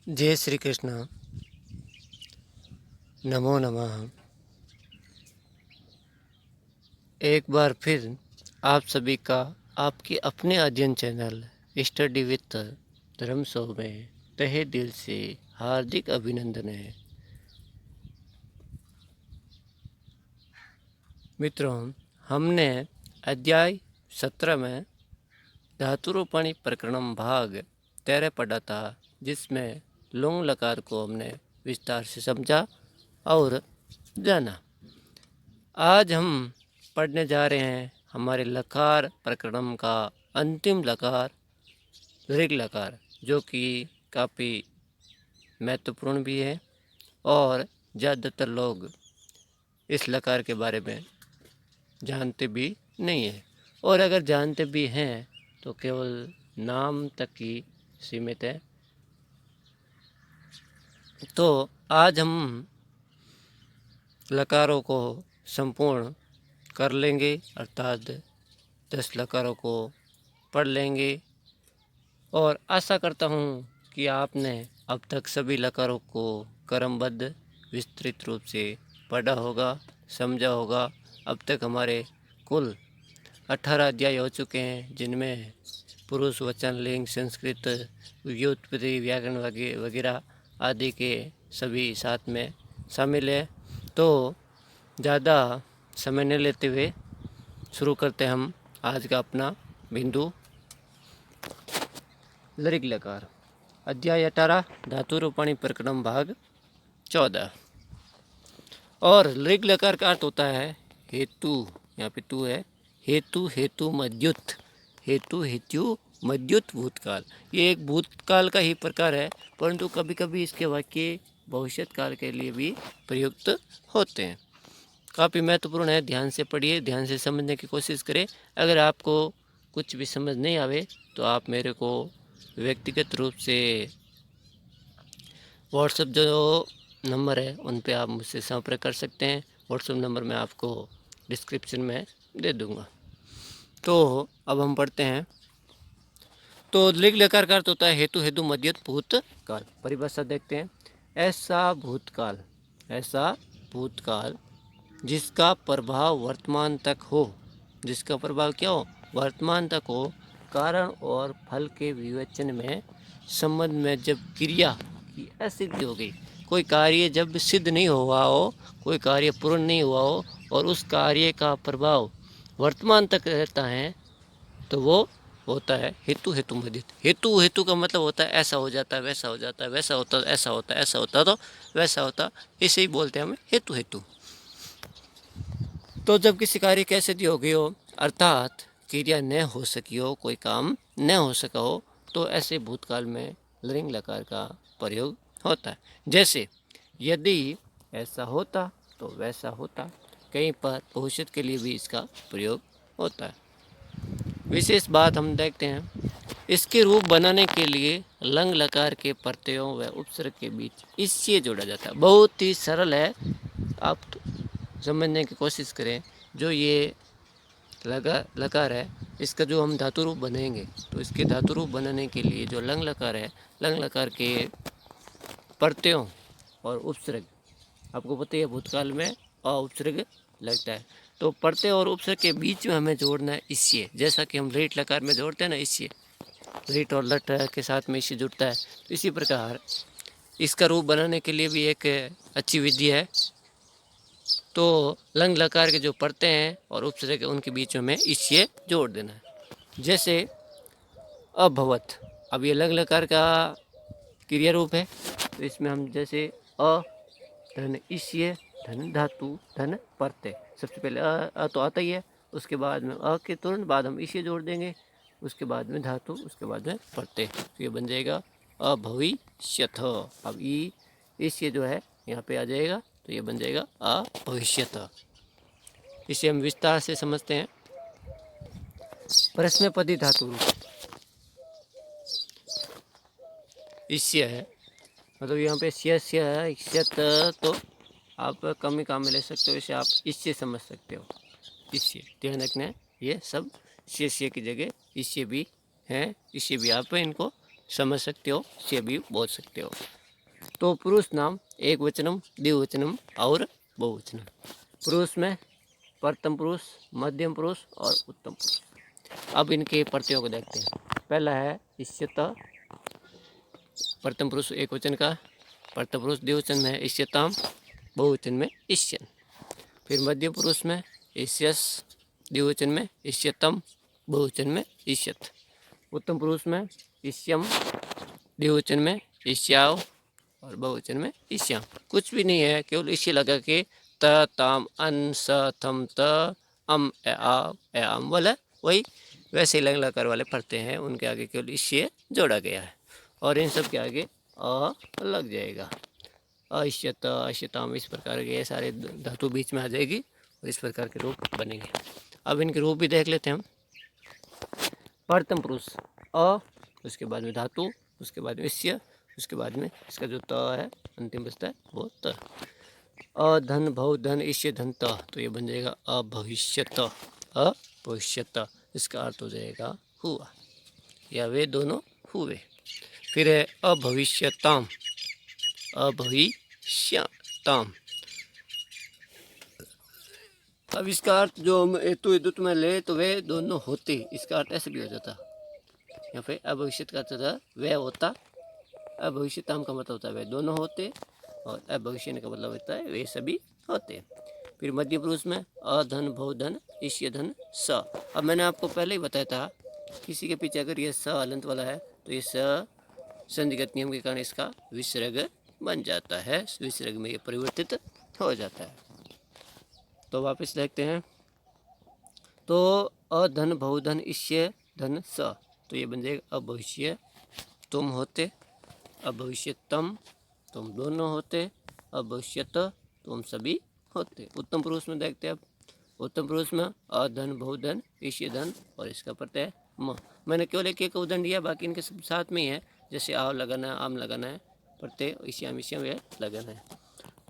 जय श्री कृष्ण। नमो नमः। एक बार फिर आप सभी का आपके अपने अध्ययन चैनल स्टडी विथ धर्म शो में तहे दिल से हार्दिक अभिनंदन है। मित्रों, हमने अध्याय 17 में धातुरूपणी प्रकरणम भाग 13 पढ़ा था, जिसमें लुंग लकार को हमने विस्तार से समझा और जाना। आज हम पढ़ने जा रहे हैं हमारे लकार प्रकरणम का अंतिम लकार ऋग लकार, जो कि काफ़ी महत्वपूर्ण भी है और ज़्यादातर लोग इस लकार के बारे में जानते भी नहीं है, और अगर जानते भी हैं तो केवल नाम तक ही सीमित है। तो आज हम लकारों को संपूर्ण कर लेंगे, अर्थात 10 लकारों को पढ़ लेंगे, और आशा करता हूँ कि आपने अब तक सभी लकारों को क्रमबद्ध विस्तृत रूप से पढ़ा होगा, समझा होगा। अब तक हमारे कुल 18 अध्याय हो चुके हैं, जिनमें पुरुष, वचन, लिंग, संस्कृत, व्युत्पत्ति, व्याकरण वगैरह आदि के सभी साथ में शामिल है। तो ज़्यादा समय न लेते हुए शुरू करते हैं हम आज का अपना बिंदु लृग लकार, अध्याय 18 धातुरूपणी प्रकरण भाग 14। और लृग लकार का अर्थ होता है हेतु। यहाँ पे तू है, हेतु, हेतु मध्युत, हेतु हेतु मध्युत भूतकाल। ये एक भूतकाल का ही प्रकार है, परंतु कभी कभी इसके वाक्य भविष्य काल के लिए भी प्रयुक्त होते हैं। काफ़ी महत्वपूर्ण है, ध्यान से पढ़िए, ध्यान से समझने की कोशिश करें। अगर आपको कुछ भी समझ नहीं आवे तो आप मेरे को व्यक्तिगत रूप से व्हाट्सएप जो नंबर है उन पे आप मुझसे संपर्क कर सकते हैं। व्हाट्सएप नंबर मैं आपको डिस्क्रिप्शन में दे दूंगा। तो अब हम पढ़ते हैं। तो लिग लकार का अर्थ होता है हेतु हेतु मध्यत भूतकाल। परिभाषा देखते हैं। ऐसा भूतकाल, ऐसा भूतकाल जिसका प्रभाव वर्तमान तक हो, जिसका प्रभाव क्या हो, वर्तमान तक हो, कारण और फल के विवेचन में संबंध में जब क्रिया की असिद्धि हो गई, कोई कार्य जब सिद्ध नहीं हुआ हो, कोई कार्य पूर्ण नहीं हुआ हो और उस कार्य का प्रभाव वर्तमान तक रहता है, तो वो होता है हेतु हेतु मध्यत। हेतु हेतु का मतलब होता है ऐसा हो जाता है, वैसा हो जाता है, वैसा होता है, ऐसा होता है, ऐसा होता तो वैसा होता, इसे ही बोलते हैं हम हेतु हेतु। तो जब किसी कार्य की असिद्धि हो गई हो, अर्थात क्रिया न हो सकी हो, कोई काम न हो सका हो, तो ऐसे भूतकाल में लृंग लकार का प्रयोग होता है। जैसे यदि ऐसा होता तो वैसा होता, कहीं पर भविष्य के लिए भी इसका प्रयोग होता है। विशेष बात हम देखते हैं, इसके रूप बनाने के लिए लंग लकार के प्रत्ययों व उपसर्ग के बीच इससे जोड़ा जाता है। बहुत ही सरल है, आप समझने की कोशिश करें। जो ये लकार है, इसका जो हम धातु रूप बनाएंगे, तो इसके धातु रूप बनाने के लिए जो लंग लकार है, लंग लकार के प्रत्ययों और उपसर्ग, आपको पता है भूतकाल में अ उपसर्ग लगता है, तो प्रत्यय और उपसर्ग के बीच में हमें जोड़ना है इससे। जैसा कि हम रीट लकार में जोड़ते हैं ना, इससे रीट और लट के साथ में इससे जुड़ता है, तो इसी प्रकार इसका रूप बनाने के लिए भी एक अच्छी विधि है। तो लंग लकार के जो प्रत्यय हैं और उपसर्ग है, उनके बीच में इससे जोड़ देना है। जैसे अभवत, अब ये लंग लकार का क्रिया रूप है, तो इसमें हम जैसे अ धन इससे धन धातु धन प्रत्यय, सबसे पहले अ तो आता ही है, उसके बाद में अ के तुरंत बाद हम इसे जोड़ देंगे, उसके बाद में धातु, उसके बाद में प्रत्यय, तो ये बन जाएगा अभविष्यथ। अब ई इससे जो है यहाँ पे आ जाएगा, तो ये बन जाएगा अभविष्यथ। इसे हम विस्तार से समझते हैं। परस्मैपदी धातु रूप इससे है, मतलब यहाँ पे स्य है, इष्यत, तो आप कम ही काम में ले सकते हो, इसे आप इससे समझ सकते हो। इससे ध्यान रखना है, ये सब स्य की जगह इससे भी हैं, इससे भी आप इनको समझ सकते हो, से भी बोल सकते हो। तो पुरुष नाम एक वचनम, द्विवचनम और बहुवचनम। पुरुष में प्रथम पुरुष, मध्यम पुरुष और उत्तम पुरुष। अब इनके प्रत्ययों को देखते हैं। पहला है इष्यत, प्रथम पुरुष एक वचन का, प्रथम पुरुष द्विवचन में है इष्यताम, बहुवचन में इष्यन। फिर मध्यम पुरुष में इष्यस, द्विवचन में इष्यतम, बहुवचन में इष्यत। उत्तम पुरुष में इष्यम, द्विवचन में इष्याव और बहुवचन में इष्याम। कुछ भी नहीं है, केवल इष्य लगा के त, ताम, अन, स, थम, त, अम, ए, आ, ए, आम वाला वही वैसे लंग लकार वाले पढ़ते हैं, उनके आगे केवल इष्य जोड़ा गया है और इन सब के आगे अ लग जाएगा। अष्यत, अष्यताम, इस प्रकार के सारे धातु बीच में आ जाएगी और इस प्रकार के रूप बनेंगे। अब इनके रूप भी देख लेते हैं हम। प्रथम पुरुष अ, उसके बाद में धातु, उसके बाद में इष्य, उसके बाद में इसका जो त है अंतिम बचता है वो त। अधन, भव, धन, इष्य, धन, त, तो ये बन जाएगा अभविष्यत, अभविष्यत। इसका अर्थ हो जाएगा हुआ या वे दोनों हुए। फिर है अभविष्यताम, अभविष्यताम। अब इसका अर्थ जो हम हेतु विद्युत में ले तो वे दोनों होते, इसका अर्थ ऐसे भी हो जाता। यहाँ पे अभविष्यत का अर्थ था वह होता, अभविष्यताम का मतलब होता है वे दोनों होते और अभविष्य का मतलब होता है वे सभी होते। फिर मध्य पुरुष में अधन, भव, धन, इष्य, धन, स। अब मैंने आपको पहले ही बताया था किसी के पीछे अगर ये स अलंत वाला है तो ये स संधिगत नियम के कारण इसका विसर्ग बन जाता है, विसर्ग में ये परिवर्तित हो जाता है। तो वापस देखते हैं। तो अधन, भव, धन, इष्य, धन, स, तो ये बन जाएगा अभविष्य तुम होते, अभविष्यतम तुम दोनों होते, अभविष्यत तुम सभी होते। उत्तम पुरुष में देखते हैं अब। उत्तम पुरुष में अधन, भव, धन, इष्य, धन और इसका प्रत्यय म। मैंने केवल एक एक उदाहरण दिया, बाकी इनके सब साथ में ही है। जैसे आव लगाना है, आम लगाना है, प्रत्यय इष्याम, इष्यम ये लगाना है।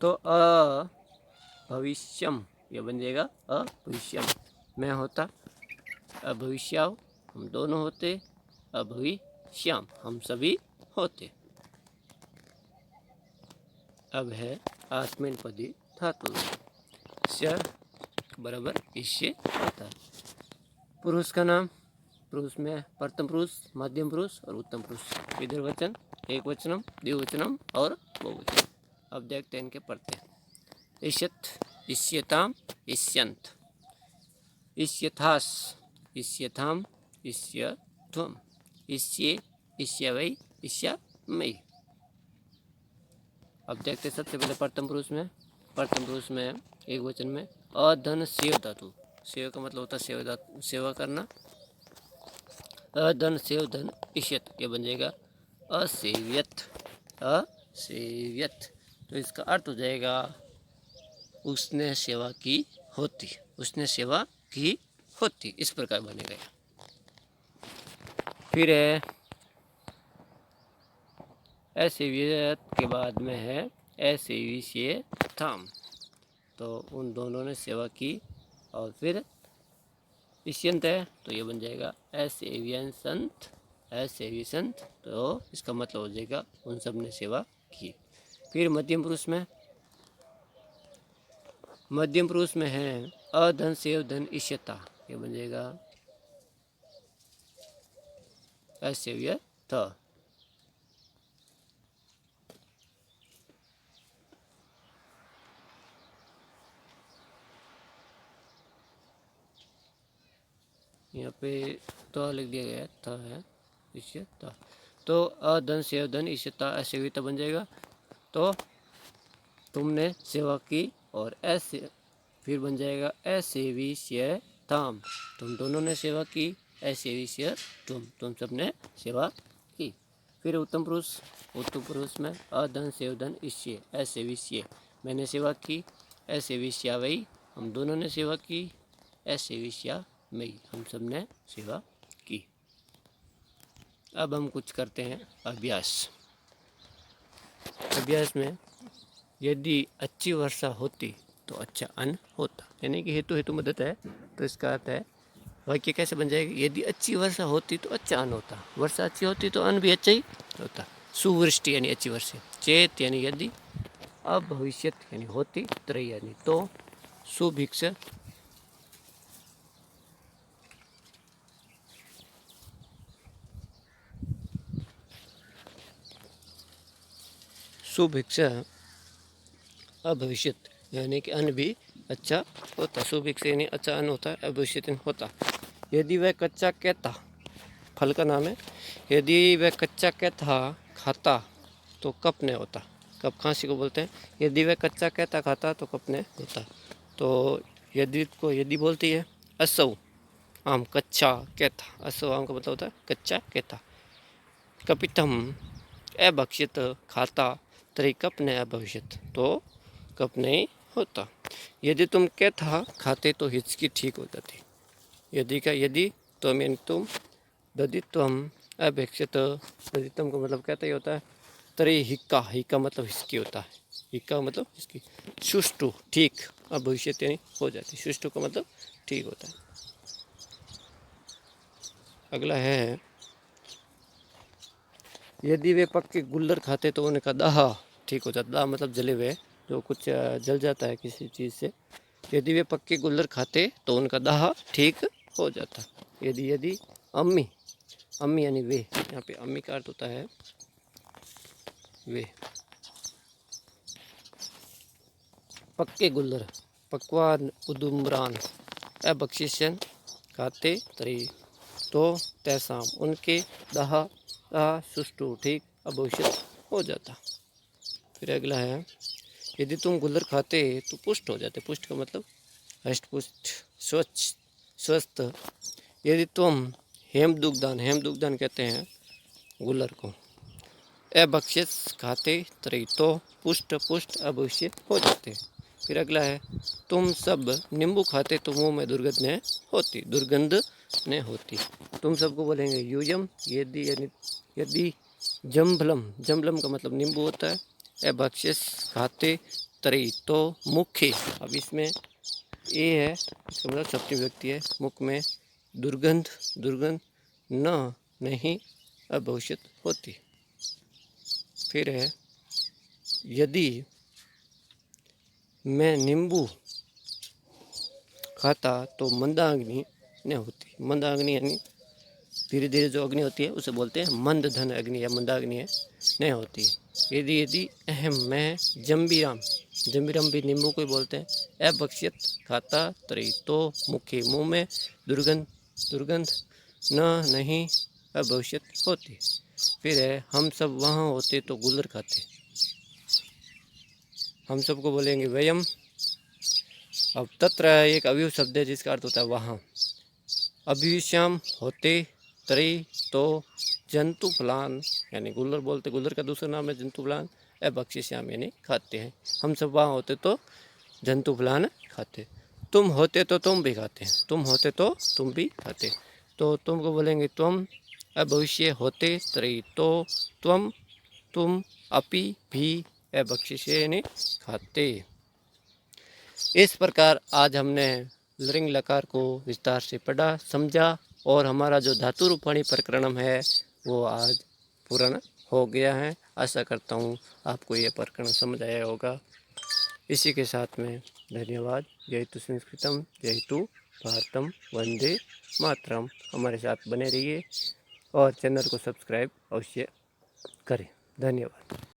तो अभविष्यम ये बन जाएगा अभविष्यम मैं होता, अभविष्याव हम दोनों होते, अभविष्याम हम सभी होते। अब है आत्मेनेपदी धातु, स्य बराबर इष्य होता है। पुरुष का नाम, पुरुष में प्रथम पुरुष, मध्यम पुरुष और उत्तम पुरुष। इधर वचन एक वचनम, द्विवचनम और बहुवचन। अब देखते हैं इनके प्रत्यय। इष्यत, इष्यताम, इष्यंत, इष्यथास, इष्यथाम, इष्यध्वम, इष्ये, इष्यवै, इष्यामयि। अब देखते हैं सबसे पहले प्रथम पुरुष में। प्रथम पुरुष में एक वचन में अधन सेव धातु, सेव का मतलब होता है सेवा करना। अधन सेव धन इष्यत ये बन जाएगा असेव्यत, असेव्यत। तो इसका अर्थ हो जाएगा उसने सेवा की होती, उसने सेवा की होती, इस प्रकार बनेगा। फिर है असेव्यत के बाद में है असेव्यताम, तो उन दोनों ने सेवा की। और फिर इष्यंत है तो ये बन जाएगा असेव्यंसंत, असेव्यसंत, तो इसका मतलब हो जाएगा उन सब ने सेवा की। फिर मध्यम पुरुष में, मध्यम पुरुष में है अधन सेव धन इष्यता, ये बन जाएगा असेव्यत। यहाँ पे तो लिख दिया गया था है इष्यता, तो अधन सेव धन इष्यता असेव्यता बन जाएगा। तो तुमने सेवा की और ऐसे फिर बन जाएगा असेविष्यताम, तुम दोनों ने सेवा की, असेविष्य तुम सब ने सेवा की। फिर उत्तम पुरुष, उत्तम पुरुष में अधन सेव धन इष्य, असेविष्य मैंने सेवा की, असेविष्यावै हम दोनों ने सेवा की, असेविष्यामयि हम सब ने सेवा की। अब हम कुछ करते हैं अभ्यास। अभ्यास में यदि अच्छी वर्षा होती तो अच्छा अन्न होता, यानी कि हेतु हेतु मदद है, तो इसका अर्थ है वाक्य कैसे बन जाएगा। यदि अच्छी वर्षा होती तो अच्छा अन्न होता, वर्षा अच्छी होती तो अन्न भी अच्छा ही होता। सुवृष्टि यानी अच्छी वर्षा, चेत यानी यदि, अभविष्यत यानी होती, त्रयी यानी तो, सुभिक्ष सुभिक्ष अभविष्यत यानी कि अन्न भी अच्छा होता। सुभिक्ष यानी अच्छा अन्न होता है, अभविष्यत होता। यदि वह कच्चा कहता, फल का नाम है, यदि वह कच्चा कहता खाता तो कप ने होता। कप खांसी को बोलते हैं। यदि वह कच्चा कहता खाता तो कप ने होता। तो यदि को यदि बोलती है। असौ आम कच्चा कहता, असौ आम का मतलब होता है कच्चा कहता। कपितम अभक्षित खाता, तरी कप ने अभविष्यत तो कप नहीं होता। यदि तुम कहता खाते तो हिचकी ठीक हो जाती। यदि का यदि तो यानी तुम, ददित्वम अभक्षित, ददित्वम का मतलब कहता ही होता है। तरी हिक्का, हिक्का मतलब हिचकी होता है। हिक्का मतलब हिचकी। सुष्टु ठीक, अभविष्यत यानी हो जाती। सुष्टु का मतलब ठीक होता है। अगला है, यदि वे पक्के गुल्लर खाते तो उनका दाह ठीक हो जाता। दाह मतलब जले हुए, जो कुछ जल जाता है किसी चीज़ से। यदि वे पक्के गुल्लर खाते तो उनका दाह ठीक हो जाता। यदि अम्मी, अम्मी यानी वे, यहाँ पे अम्मी का अर्थ होता है वे। पक्के गुल्लर, पकवान उदुम्रान अबक्षिशन खाते तरी तो तैसाम उनके दाह दाह सुष्टु ठीक अभविष्यत हो जाता। फिर अगला है, यदि तुम गुल्लर खाते तो पुष्ट हो जाते। पुष्ट का मतलब हष्ट पुष्ट, स्वच्छ स्वस्थ। यदि तुम हेमदुग्धान, हेमदुग्धान कहते हैं गुल्लर को, अभक्षित खाते तरी तो पुष्ट पुष्ट अभविष्य हो जाते। फिर अगला है, तुम सब नींबू खाते तो मुंह में दुर्गंध ने होती, दुर्गंध ने होती। तुम सबको बोलेंगे यूयम, यदि यानी यदि जम्भलम, जम्भलम का मतलब नींबू होता है। अभक्षित खाते तरी तो मुख्य, अब इसमें ए है, इसका मतलब सप्तमी व्यक्ति है। मुख में दुर्गंध, दुर्गंध न नहीं अभविष्यत होती। फिर है, यदि मैं नींबू खाता तो मंदाग्नि न होती। मंदाग्नि यानी धीरे धीरे जो अग्नि होती है उसे बोलते हैं मंद धन अग्नि या मंदाग्नि है, नहीं होती। यदि अहम मैं जम्बीराम, जम्बीराम भी नींबू को ही बोलते हैं। अभक्षित खाता तरी तो मुख्य मुंह में दुर्गंध, दुर्गंध न नहीं अभविष्यत होती। फिर है, हम सब वहाँ होते तो गुल्लर खाते। हम सबको बोलेंगे वयम। अब तत्र एक अवयव शब्द है जिसका अर्थ होता है वहाँ। अभिश्याम होते तरी तो जंतु फलान यानी गुल्लर बोलते, गुल्लर का दूसरा नाम है जंतु फलान। अभक्षिश्याम यानी खाते हैं। हम सब वहाँ होते तो जंतु फलान खाते। तुम होते तो तुम भी खाते, तुम होते तो तुम भी खाते। तो तुमको बोलेंगे तुम, अभविष्य होते तरी तो त्वम, तुम अपि भी अभक्षिष्य यानी खाते। इस प्रकार आज हमने लृंग लकार को विस्तार से पढ़ा, समझा और हमारा जो धातु रूपाणी प्रकरण है वो आज पूर्ण हो गया है। आशा करता हूँ आपको ये प्रकरण समझ आया होगा। इसी के साथ में धन्यवाद। जय तु संस्कृतम, जय तु भारतम, वंदे मातरम। हमारे साथ बने रहिए और चैनल को सब्सक्राइब अवश्य करें। धन्यवाद।